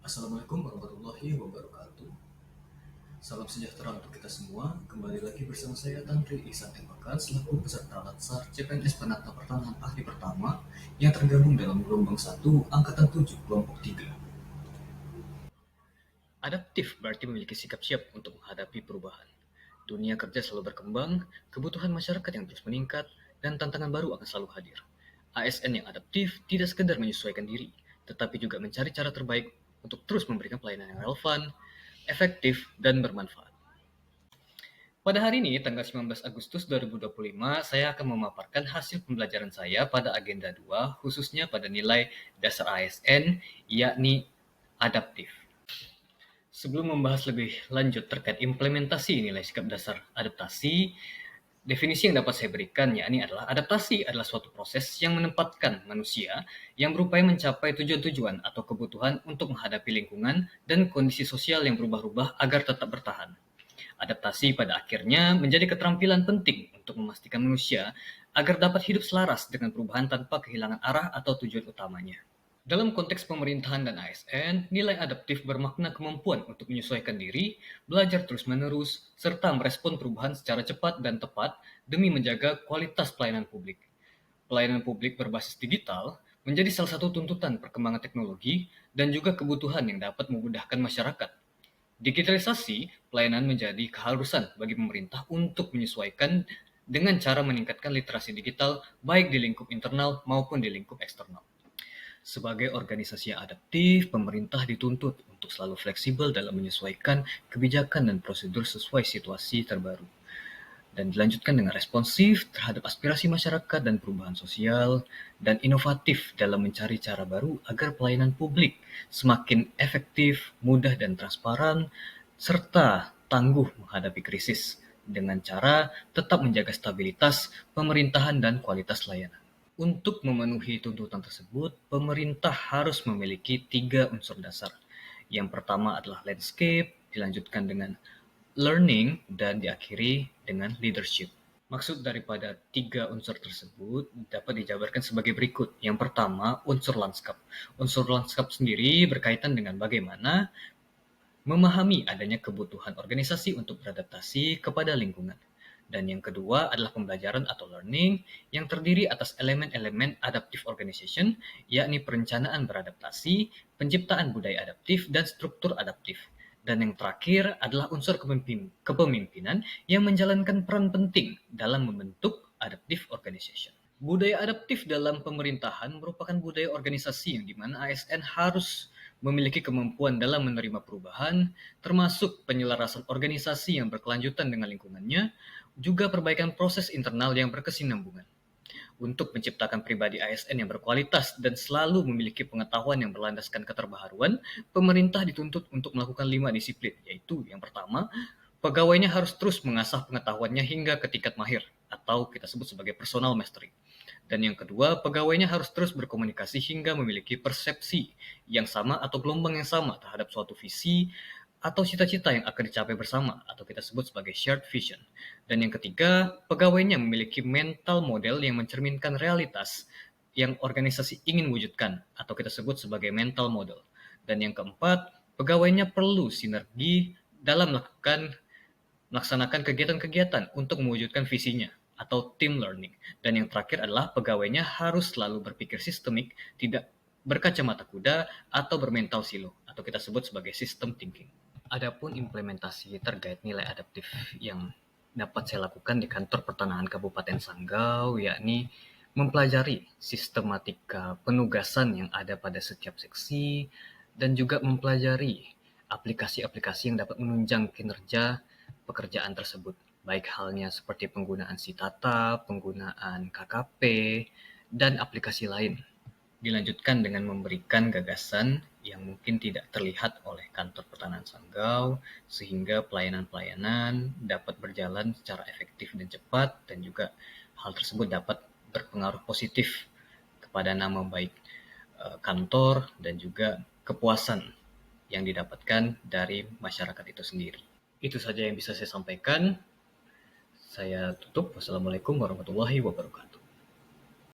Assalamualaikum warahmatullahi wabarakatuh. Salam sejahtera untuk kita semua. Kembali lagi bersama saya Tantri Ihsan M. Bakan selaku peserta Latsar CPNS Penata Pertanahan Ahli Pertama yang tergabung dalam gelombang 1 Angkatan 7 Kelompok 3. Adaptif berarti memiliki sikap siap untuk menghadapi perubahan. Dunia kerja selalu berkembang, kebutuhan masyarakat yang terus meningkat, dan tantangan baru akan selalu hadir. ASN yang adaptif tidak sekedar menyesuaikan diri, tetapi juga mencari cara terbaik untuk terus memberikan pelayanan yang relevan, efektif, dan bermanfaat. Pada hari ini, tanggal 19 Agustus 2025, saya akan memaparkan hasil pembelajaran saya pada agenda 2, khususnya pada nilai dasar ASN, yakni adaptif. Sebelum membahas lebih lanjut terkait implementasi nilai sikap dasar adaptasi, definisi yang dapat saya berikan yakni adalah adaptasi adalah suatu proses yang menempatkan manusia yang berupaya mencapai tujuan-tujuan atau kebutuhan untuk menghadapi lingkungan dan kondisi sosial yang berubah-ubah agar tetap bertahan. Adaptasi pada akhirnya menjadi keterampilan penting untuk memastikan manusia agar dapat hidup selaras dengan perubahan tanpa kehilangan arah atau tujuan utamanya. Dalam konteks pemerintahan dan ASN, nilai adaptif bermakna kemampuan untuk menyesuaikan diri, belajar terus-menerus, serta merespon perubahan secara cepat dan tepat demi menjaga kualitas pelayanan publik. Pelayanan publik berbasis digital menjadi salah satu tuntutan perkembangan teknologi dan juga kebutuhan yang dapat memudahkan masyarakat. Digitalisasi pelayanan menjadi keharusan bagi pemerintah untuk menyesuaikan dengan cara meningkatkan literasi digital baik di lingkup internal maupun di lingkup eksternal. Sebagai organisasi yang adaptif, pemerintah dituntut untuk selalu fleksibel dalam menyesuaikan kebijakan dan prosedur sesuai situasi terbaru, dan dilanjutkan dengan responsif terhadap aspirasi masyarakat dan perubahan sosial, dan inovatif dalam mencari cara baru agar pelayanan publik semakin efektif, mudah dan transparan, serta tangguh menghadapi krisis dengan cara tetap menjaga stabilitas pemerintahan dan kualitas layanan. Untuk memenuhi tuntutan tersebut, pemerintah harus memiliki 3 unsur dasar. Yang pertama adalah landscape, dilanjutkan dengan learning, dan diakhiri dengan leadership. Maksud daripada 3 unsur tersebut dapat dijabarkan sebagai berikut. Yang pertama, unsur lanskap. Unsur lanskap sendiri berkaitan dengan bagaimana memahami adanya kebutuhan organisasi untuk beradaptasi kepada lingkungan. Dan yang kedua adalah pembelajaran atau learning yang terdiri atas elemen-elemen adaptive organization, yakni perencanaan beradaptasi, penciptaan budaya adaptif, dan struktur adaptif. Dan yang terakhir adalah unsur kepemimpinan yang menjalankan peran penting dalam membentuk adaptive organization. Budaya adaptif dalam pemerintahan merupakan budaya organisasi yang dimana ASN harus memiliki kemampuan dalam menerima perubahan, termasuk penyelarasan organisasi yang berkelanjutan dengan lingkungannya, juga perbaikan proses internal yang berkesinambungan. Untuk menciptakan pribadi ASN yang berkualitas dan selalu memiliki pengetahuan yang berlandaskan keterbaharuan, pemerintah dituntut untuk melakukan 5 disiplin, yaitu yang pertama, pegawainya harus terus mengasah pengetahuannya hingga ke tingkat mahir, atau kita sebut sebagai personal mastery. Dan yang kedua, pegawainya harus terus berkomunikasi hingga memiliki persepsi yang sama atau gelombang yang sama terhadap suatu visi atau cita-cita yang akan dicapai bersama, atau kita sebut sebagai shared vision. Dan yang ketiga, pegawainya memiliki mental model yang mencerminkan realitas yang organisasi ingin wujudkan, atau kita sebut sebagai mental model. Dan yang keempat, pegawainya perlu sinergi dalam melaksanakan kegiatan-kegiatan untuk mewujudkan visinya, atau team learning. Dan yang terakhir adalah pegawainya harus selalu berpikir sistemik, tidak berkacamata kuda, atau bermental silo, atau kita sebut sebagai system thinking. Adapun implementasi terkait nilai adaptif yang dapat saya lakukan di kantor pertanahan Kabupaten Sanggau, yakni mempelajari sistematika penugasan yang ada pada setiap seksi, dan juga mempelajari aplikasi-aplikasi yang dapat menunjang kinerja pekerjaan tersebut, baik halnya seperti penggunaan Sitata, penggunaan KKP, dan aplikasi lain. Dilanjutkan dengan memberikan gagasan yang mungkin tidak terlihat oleh kantor pertanahan Sanggau, sehingga pelayanan-pelayanan dapat berjalan secara efektif dan cepat, dan juga hal tersebut dapat berpengaruh positif kepada nama baik kantor dan juga kepuasan yang didapatkan dari masyarakat itu sendiri. Itu saja yang bisa saya sampaikan. Saya tutup. Wassalamualaikum warahmatullahi wabarakatuh.